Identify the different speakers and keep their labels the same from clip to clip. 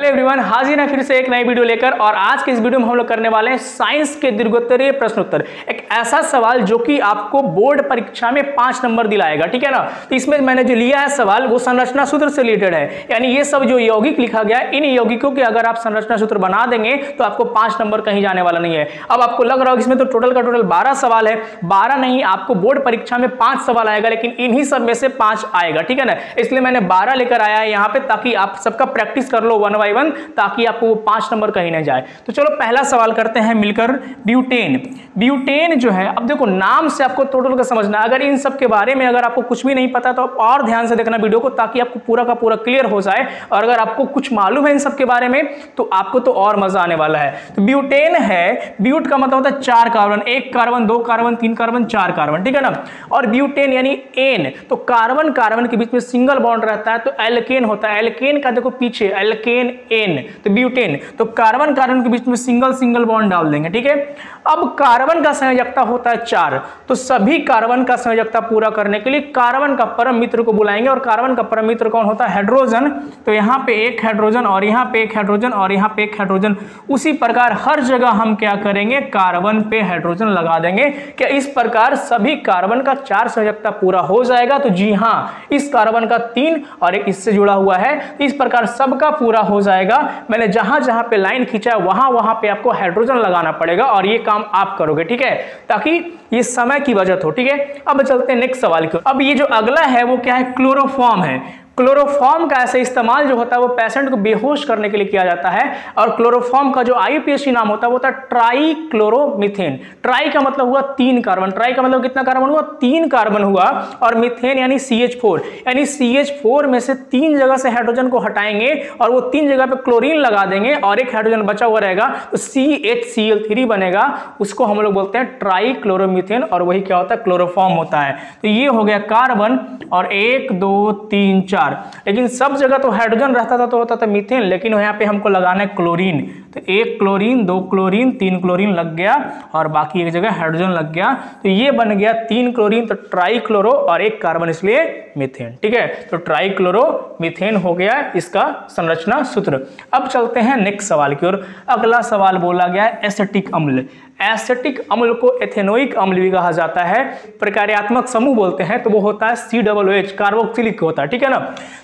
Speaker 1: Everyone, हाजिर है फिर से एक नई वीडियो लेकर। और आज के इस वीडियो में हम लोग करने वाले हैं साइंस के दीर्घोत्तरीय प्रश्नोत्तर। एक ऐसा सवाल जो कि आपको बोर्ड परीक्षा में 5 नंबर दिलाएगा, ठीक है ना। तो इसमें मैंने जो लिया है सवाल वो संरचना सूत्र से रिलेटेड है, यानी ये सब जो यौगिक लिखा गया है, इन यौगिकों के अगर आप संरचना सूत्र बना देंगे तो आपको 5 नंबर कहीं जाने वाला नहीं है। अब आपको लग रहा होगा इसमें तो टोटल का टोटल 12 सवाल है। 12 नहीं, आपको बोर्ड परीक्षा में 5 सवाल आएगा, लेकिन इन्हीं सब में से 5 आएगा, ठीक है ना। इसलिए मैंने 12 लेकर आया है यहाँ पे, ताकि आप सबका प्रैक्टिस कर लो 1 बाय 1, ताकि आपको वो 5 नंबर कहीं नहीं जाए। तो चलो पहला सवाल करते हैं मिलकर। ब्यूटेन, ब्यूटेन जो है, अब देखो नाम से आपको टोटल का समझना है। अगर इन सब के बारे में अगर आपको कुछ भी नहीं पता तो आप और ध्यान से देखना वीडियो को, ताकि आपको पूरा का पूरा क्लियर हो जाए। और अगर आपको कुछ मालूम है इन सब के बारे में तो आपको तो और मजा आने वाला है। तो ब्यूटेन है, ब्यूट का मतलब होता है 4 carbon, 1 carbon, 2 carbon, 3 carbon, 4 carbon, ठीक है ना। और ब्यूटेन यानी एन, तो कार्बन कार्बन के बीच में सिंगल बॉन्ड रहता है तो एल्केन होता है। एल्केन का देखो पीछे एल्केन एन, तो ब्यूटेन, तो कार्बन कार्बन के बीच में सिंगल बॉन्ड डाल देंगे, ठीक है। अब कार्बन का संयोजकता होता है 4, तो सभी कार्बन का संयोजकता पूरा करने के लिए कार्बन का परम मित्र को बुलाएंगे। और कार्बन का परम मित्र कौन होता है? हाइड्रोजन। तो यहाँ पे एक हाइड्रोजन और यहाँ पे एक हाइड्रोजन और यहाँ पे एक हाइड्रोजन। उसी प्रकार हर जगह हम क्या करेंगे? कार्बन पे हाइड्रोजन लगा देंगे। क्या इस प्रकार सभी कार्बन का 4 संयोजकता पूरा हो जाएगा? तो जी हाँ, इस कार्बन का 3 और एक इससे जुड़ा हुआ है, इस प्रकार सबका पूरा हो जाएगा। मैंने जहां जहां पे लाइन खींचा है वहां पे आपको हाइड्रोजन लगाना पड़ेगा, और ये काम आप करोगे, ठीक है, ताकि ये समय की बचत हो, ठीक है। अब चलते हैं नेक्स्ट सवाल की। अब ये जो अगला है वो क्या है? क्लोरोफॉर्म है। क्लोरोफॉर्म का ऐसे इस्तेमाल जो होता है वो पेशेंट को बेहोश करने के लिए किया जाता है। और क्लोरोफॉर्म का जो IUPAC नाम होता है वो होता है ट्राइक्लोरोमीथेन। ट्राई का मतलब हुआ 3 कार्बन, ट्राई का मतलब कितना कार्बन हुआ? 3 कार्बन हुआ। और मीथेन यानी CH4, यानी CH4 में से 3 जगह से हाइड्रोजन को हटाएंगे और वो 3 जगह पे क्लोरीन लगा देंगे और एक हाइड्रोजन बचा हुआ रहेगा, तो CHCl3 बनेगा। उसको हम लोग बोलते हैं ट्राइक्लोरोमीथेन, और वही क्या होता है? क्लोरोफॉर्म होता है। तो ये हो गया कार्बन, और 1 2 3 4, लेकिन सब जगह तो हाइड्रोजन रहता था तो होता था मीथेन, लेकिन यहाँ पे हमको लगाना है क्लोरीन। तो 1 क्लोरीन, 2 क्लोरीन, 3 क्लोरीन लग गया, और बाकी एक जगह हाइड्रोजन लग गया। तो ये बन गया 3 क्लोरीन, तो ट्राइक्लोरो, और 1 कार्बन इसलिए मीथेन, ठीक है। तो ट्राइक्लोरो मीथेन हो गया इसका संरचना सूत्र। अब चलते हैं नेक्स्ट सवाल की ओर। अगला सवाल बोला गया है एसिटिक अम्ल। एसिटिक अम्ल को एथेनोइक अम्ल भी कहा जाता है। प्रकार्यात्मक समूह बोलते हैं तो वो होता है COOH, कार्बोक्सिलिक होता है, ठीक है ना।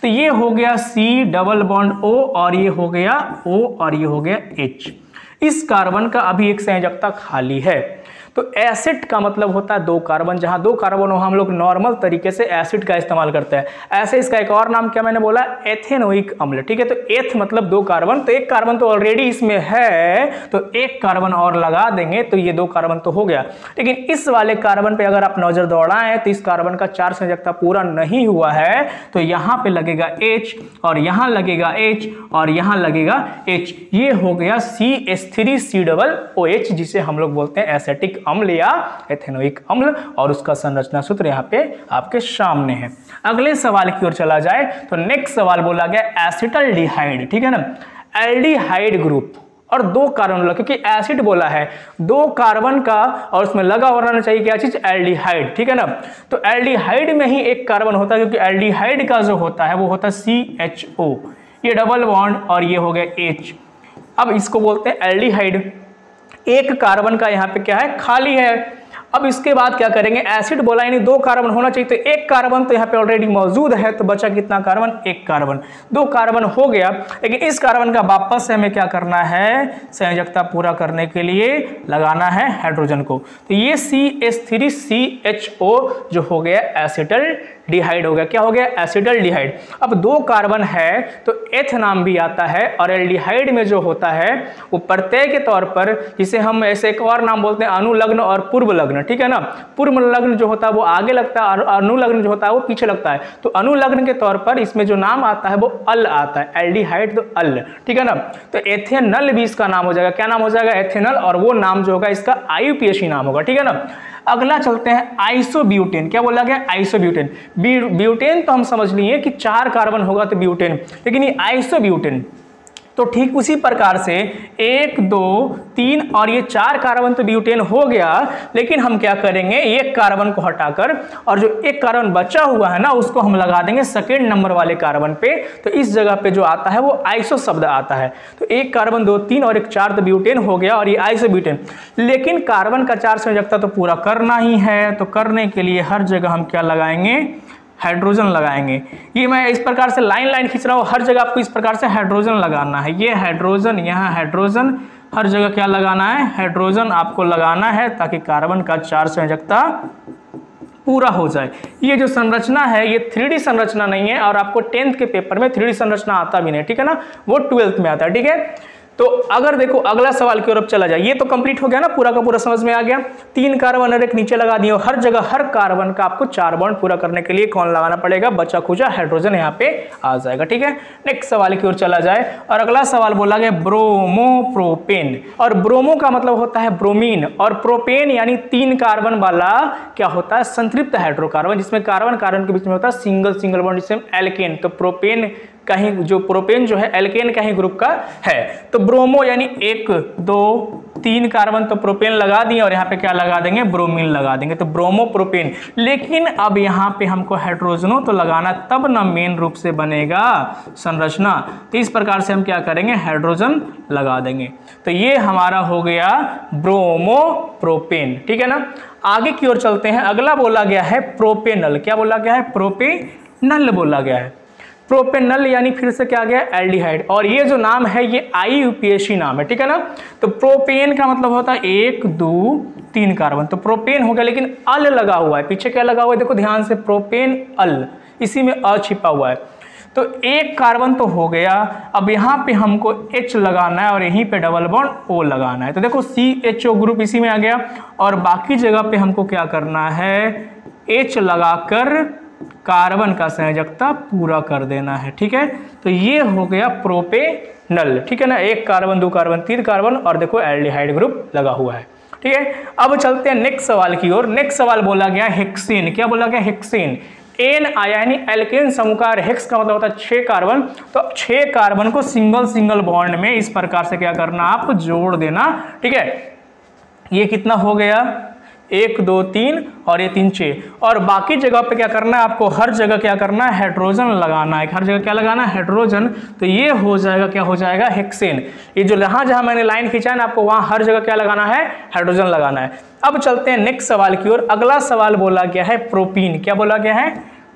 Speaker 1: तो ये हो गया C डबल बॉन्ड O, और ये हो गया O, और ये हो गया H। इस कार्बन का अभी एक संयोजकता खाली है। तो एसिड का मतलब होता है 2 कार्बन, जहां 2 कार्बन हो हम लोग नॉर्मल तरीके से एसिड का इस्तेमाल करते हैं। ऐसे इसका एक और नाम क्या मैंने बोला? एथेनोइक अम्ल, ठीक है। तो एथ मतलब 2 कार्बन, तो 1 कार्बन तो ऑलरेडी इसमें है, तो 1 कार्बन और लगा देंगे तो ये 2 कार्बन तो हो गया। लेकिन इस वाले कार्बन पे अगर आप नजर दौड़ाएं तो इस कार्बन का 4 संयोजकता पूरा नहीं हुआ है, तो यहाँ पे लगेगा H, और यहाँ लगेगा H, और यहाँ लगेगा H। ये हो गया CH3COOH, जिसे हम लोग बोलते हैं एसिटिक अम्ल या एथेनोइक अम्ल, और उसका संरचना सूत्र यहाँ पे आपके सामने है। अगले सवाल की ओर चला जाए तो नेक्स्ट सवाल बोला गया एसिटल्डिहाइड, ठीक है ना। एल्डिहाइड ग्रुप, और 2 कार्बन, क्योंकि एसिड बोला है 2 कार्बन का, और उसमें लगा हो रहना चाहिए क्या चीज? एल्डिहाइड, ठीक है ना। तो एल्डिहाइड में ही 1 कार्बन होता है, क्योंकि एल्डिहाइड का जो होता है वो होता है CHO, ये डबल बॉन्ड, और ये हो गया H। अब इसको बोलते हैं एल्डिहाइड। 1 कार्बन का यहाँ पे क्या है? खाली है। अब इसके बाद क्या करेंगे? एसिड बोला यानी 2 कार्बन होना चाहिए, तो 1 कार्बन तो यहाँ पे ऑलरेडी मौजूद है, तो बचा कितना कार्बन? 1 कार्बन। 2 कार्बन हो गया, लेकिन इस कार्बन का वापस से हमें क्या करना है? संयोजकता पूरा करने के लिए लगाना है हाइड्रोजन को। तो ये CH3CHO जो हो गया एसिटल्डिहाइड हो गया। क्या हो गया? एसिटल्डिहाइड। अब 2 कार्बन है तो एथ नाम भी आता है, और एल्डिहाइड में जो होता है वो प्रत्यय के तौर पर, जिसे हम ऐसे एक और नाम बोलते हैं अनुलग्न और पूर्व लग्न, ठीक है ना। पूर्व लग्न जो होता है वो आगे लगता है, और अनुलग्न जो होता है वो पीछे लगता है। तो अनुलग्न के तौर पर इसमें जो नाम आता है वो अल आता है, एल्डिहाइड तो अल, ठीक है ना। तो एथेनल भी इसका नाम हो जाएगा। क्या नाम हो जाएगा? एथेनल, और वो नाम जो होगा इसका IUPAC नाम होगा, ठीक है ना। अगला चलते हैं आइसोब्यूटेन। क्या बोला गया? आइसोब्यूटेन। ब्यूटेन तो हम समझ लिए कि 4 कार्बन होगा तो ब्यूटेन, लेकिन ये आइसोब्यूटेन, तो ठीक उसी प्रकार से 1 2 3 और ये 4 कार्बन तो ब्यूटेन हो गया, लेकिन हम क्या करेंगे, एक कार्बन को हटाकर और जो एक कार्बन बचा हुआ है ना उसको हम लगा देंगे सेकेंड नंबर वाले कार्बन पे। तो इस जगह पे जो आता है वो आइसो शब्द आता है। तो एक कार्बन 2 3 और एक 4 तो ब्यूटेन हो गया और ये आइसोब्यूटेन। लेकिन कार्बन का 4 संयोजकता तो पूरा करना ही है, तो करने के लिए हर जगह हम क्या लगाएंगे, हाइड्रोजन लगाएंगे। ये मैं इस प्रकार से लाइन लाइन खींच रहा हूँ, हर जगह आपको इस प्रकार से हाइड्रोजन लगाना है। ये हाइड्रोजन, यहाँ हाइड्रोजन, हर जगह क्या लगाना है, हाइड्रोजन आपको लगाना है ताकि कार्बन का 4 संयोजकता पूरा हो जाए। ये जो संरचना है ये 3D संरचना नहीं है और आपको 10th के पेपर में 3D संरचना आता भी नहीं, ठीक है ना, वो 12th में आता है, ठीक है। तो अगर देखो अगला सवाल की ओर अब चला जाए, ये तो कंप्लीट हो गया ना, पूरा का पूरा समझ में आ गया। 3 कार्बन और एक नीचे लगा दिए, हर जगह हर कार्बन का आपको 4 बॉन्ड पूरा करने के लिए कौन लगाना पड़ेगा, बचा खुचा हाइड्रोजन यहाँ पे आ जाएगा, ठीक है। नेक्स्ट सवाल की ओर चला जाए और अगला सवाल बोला गया ब्रोमो प्रोपेन। और ब्रोमो का मतलब होता है ब्रोमीन और प्रोपेन यानी 3 कार्बन वाला क्या होता है, संतृप्त हाइड्रोकार्बन, जिसमें कार्बन कार्बन के बीच में होता है सिंगल बॉन्ड, जिसमें एल्केन। तो प्रोपेन का ही जो प्रोपेन जो है एल्केन का ही ग्रुप का है। तो ब्रोमो यानी 1 2 3 कार्बन तो प्रोपेन लगा दिए और यहाँ पे क्या लगा देंगे, ब्रोमीन लगा देंगे, तो ब्रोमो प्रोपेन। लेकिन अब यहाँ पे हमको हाइड्रोजनों तो लगाना, तब ना मेन रूप से बनेगा संरचना। तो इस प्रकार से हम क्या करेंगे, हाइड्रोजन लगा देंगे। तो ये हमारा हो गया ब्रोमो प्रोपेन, ठीक है ना। आगे की ओर चलते हैं, अगला बोला गया है प्रोपेनल। क्या बोला गया है, प्रोपेनल बोला गया है। प्रोपेनल यानी फिर से क्या गया, एल्डिहाइड। और ये जो नाम है ये IUPAC नाम है, ठीक है ना। तो प्रोपेन का मतलब होता है 1 2 3 कार्बन, तो प्रोपेन हो गया, लेकिन अल लगा हुआ है, पीछे क्या लगा हुआ है, देखो ध्यान से, प्रोपेन अल, इसी में अ छिपा हुआ है। तो एक कार्बन तो हो गया, अब यहाँ पे हमको H लगाना है और यहीं पे डबल बॉन्ड O लगाना है। तो देखो CHO ग्रुप इसी में आ गया और बाकी जगह पे हमको क्या करना है, H लगाकर कार्बन का संयोजकता पूरा कर देना है, ठीक है। तो ये हो गया प्रोपेनल, ठीक है ना। 1 कार्बन 2 कार्बन 3 कार्बन और देखो एल्डिहाइड ग्रुप लगा हुआ है, ठीक है। अब चलते हैं नेक्स्ट सवाल की ओर। नेक्स्ट सवाल बोला गया हेक्सेन। क्या बोला गया, हेक्सेन। एन आया यानी एल्केन समूह का, हेक्स का मतलब होता है 6 कार्बन। तो 6 कार्बन को सिंगल बॉन्ड में इस प्रकार से क्या करना, आप जोड़ देना, ठीक है। ये कितना हो गया, 1 2 3 और ये 3 6। और बाकी जगह पे क्या करना है आपको, हर जगह क्या करना है, हाइड्रोजन लगाना है। हर जगह क्या लगाना है, हाइड्रोजन। तो ये हो जाएगा, क्या हो जाएगा, हेक्सेन। ये जो जहां मैंने लाइन खींचा है ना, आपको वहां हर जगह क्या लगाना है, हाइड्रोजन लगाना है। अब चलते हैं नेक्स्ट सवाल की ओर। अगला सवाल बोला गया है प्रोपीन। क्या बोला गया है,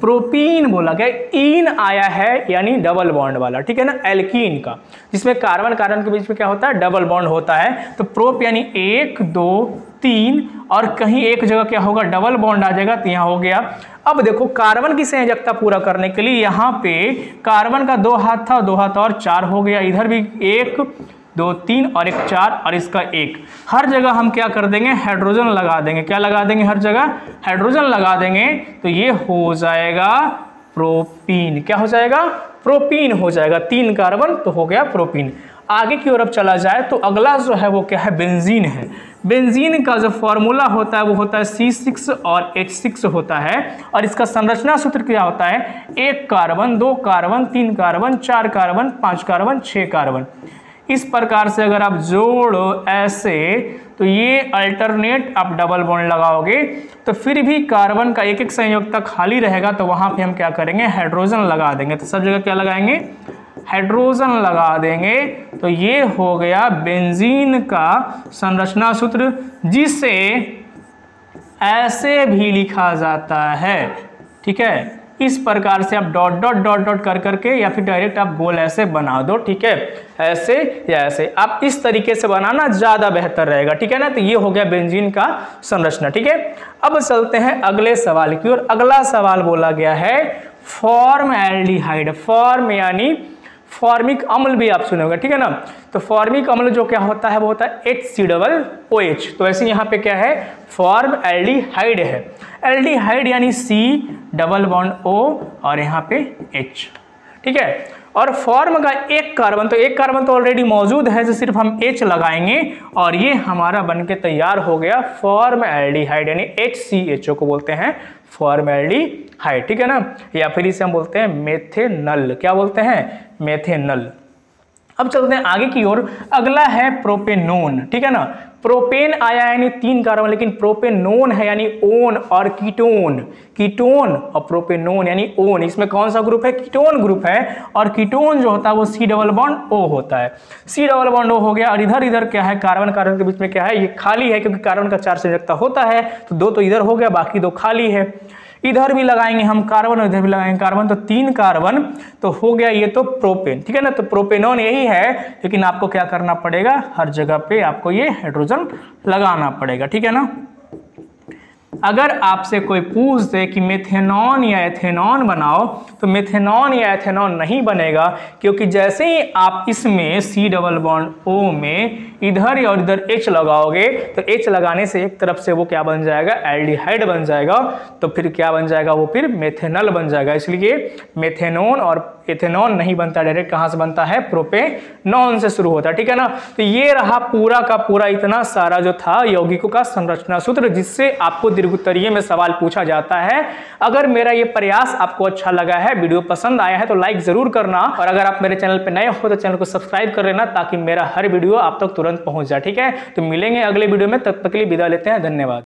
Speaker 1: प्रोपीन बोला गया। इन आया है यानी डबल बॉन्ड वाला, ठीक है ना, एल्कीन का, जिसमें कार्बन कार्बन के बीच में क्या होता है, डबल बॉन्ड होता है। तो प्रोप यानी 1 2 3 और कहीं एक जगह क्या होगा, डबल बॉन्ड आ जाएगा, तो यहाँ हो गया। अब देखो कार्बन की संयोजकता पूरा करने के लिए यहाँ पे कार्बन का 2 हाथ था, 2 हाथ और 4 हो गया। इधर भी 1 2 3 और 1 4 और इसका 1। हर जगह हम क्या कर देंगे, हाइड्रोजन लगा देंगे। क्या लगा देंगे, हर जगह हाइड्रोजन लगा देंगे। तो ये हो जाएगा प्रोपीन। क्या हो जाएगा, प्रोपीन हो जाएगा। 3 कार्बन तो हो गया प्रोपीन। आगे की ओर अब चला जाए तो अगला जो है वो क्या है, बेंजीन है। बेंजीन का जो फॉर्मूला होता है वो होता है C6 और H6 होता है। और इसका संरचना सूत्र क्या होता है, 1 carbon 2 carbon 3 carbon 4 carbon 5 carbon 6 carbon. इस प्रकार से अगर आप जोड़ो ऐसे, तो ये अल्टरनेट आप डबल बॉन्ड लगाओगे तो फिर भी कार्बन का एक संयोजकता खाली रहेगा, तो वहां पे हम क्या करेंगे, हाइड्रोजन लगा देंगे। तो सब जगह क्या लगाएंगे, हाइड्रोजन लगा देंगे। तो ये हो गया बेंजीन का संरचना सूत्र, जिसे ऐसे भी लिखा जाता है, ठीक है। इस प्रकार से आप डॉट डॉट डॉट डॉट कर करके या फिर डायरेक्ट आप गोल ऐसे बना दो, ठीक है, ऐसे या ऐसे। आप इस तरीके से बनाना ज्यादा बेहतर रहेगा, ठीक है ना। तो ये हो गया बेंजीन का संरचना, ठीक है। अब चलते हैं अगले सवाल की ओर। अगला सवाल बोला गया है फॉर्मएल्डिहाइड। फॉर्म यानी फॉर्मिक अम्ल भी आप सुनोगे, ठीक है ना। तो फॉर्मिक अम्ल जो क्या होता है वो होता है HCOOH। तो ऐसे यहाँ पे क्या है, फॉर्मएल्डिहाइड है। एल्डिहाइड यानी C डबल बॉन्ड O और यहाँ पे H, ठीक है। और फॉर्म का 1 कार्बन, तो 1 कार्बन तो ऑलरेडी मौजूद है, जो सिर्फ हम H लगाएंगे और ये हमारा बनके तैयार हो गया फॉर्मएल्डिहाइड, यानी HCHO को बोलते हैं फॉर्मएल्डिहाइड, ठीक है ना। या फिर इसे हम बोलते हैं मेथेनल। क्या बोलते हैं, मेथेनल। अब चलते हैं आगे की ओर। अगला है प्रोपेनोन, ठीक है ना। प्रोपेन आया यानी 3 कार्बन, लेकिन प्रोपेनोन है यानी ओन और कीटोन। कीटोन और प्रोपेनोन यानी ओन, इसमें कौन सा ग्रुप है? कीटोन ग्रुप है। और कीटोन जो होता है वो C डबल बॉन्ड O होता है। C डबल बॉन्ड O हो गया। और इधर इधर क्या है? कार्बन कार्बन के बीच में क्या है? ये खाली है, क्योंकि कार्बन का 4 संयोजकता होता है, तो 2 तो इधर हो गया, बाकी 2 खाली है। इधर भी लगाएंगे हम कार्बन और इधर भी लगाएंगे कार्बन, तो 3 कार्बन तो हो गया ये तो प्रोपेन, ठीक है ना। तो प्रोपेनोन यही है, लेकिन आपको क्या करना पड़ेगा? हर जगह पे आपको ये हाइड्रोजन लगाना पड़ेगा, ठीक है ना। अगर आपसे कोई पूछ दे कि मेथेनॉन या एथेनॉन बनाओ, तो मेथेनॉन या एथेनॉन नहीं बनेगा, क्योंकि जैसे ही आप इसमें C डबल बॉन्ड O में इधर और इधर H लगाओगे, तो H लगाने से एक तरफ से वो क्या बन जाएगा? एल्डिहाइड बन जाएगा। तो फिर क्या बन जाएगा? वो फिर मेथेनल बन जाएगा। इसलिए मेथेनॉन और एथेनॉन नहीं बनता, डायरेक्ट कहां से बनता है? प्रोपेनॉन से शुरू होता है, ठीक है ना। तो ये रहा पूरा का पूरा इतना सारा जो था यौगिकों का संरचना सूत्र, जिससे आपको दीर्घोत्तरीय में सवाल पूछा जाता है। अगर मेरा ये प्रयास आपको अच्छा लगा है, वीडियो पसंद आया है, तो लाइक जरूर करना। और अगर आप मेरे चैनल पर नए हो तो चैनल को सब्सक्राइब कर लेना, ताकि मेरा हर वीडियो आप तक तुरंत पहुंच जाए, ठीक है। तो मिलेंगे अगले वीडियो में, तब तक के लिए विदा लेते हैं, धन्यवाद।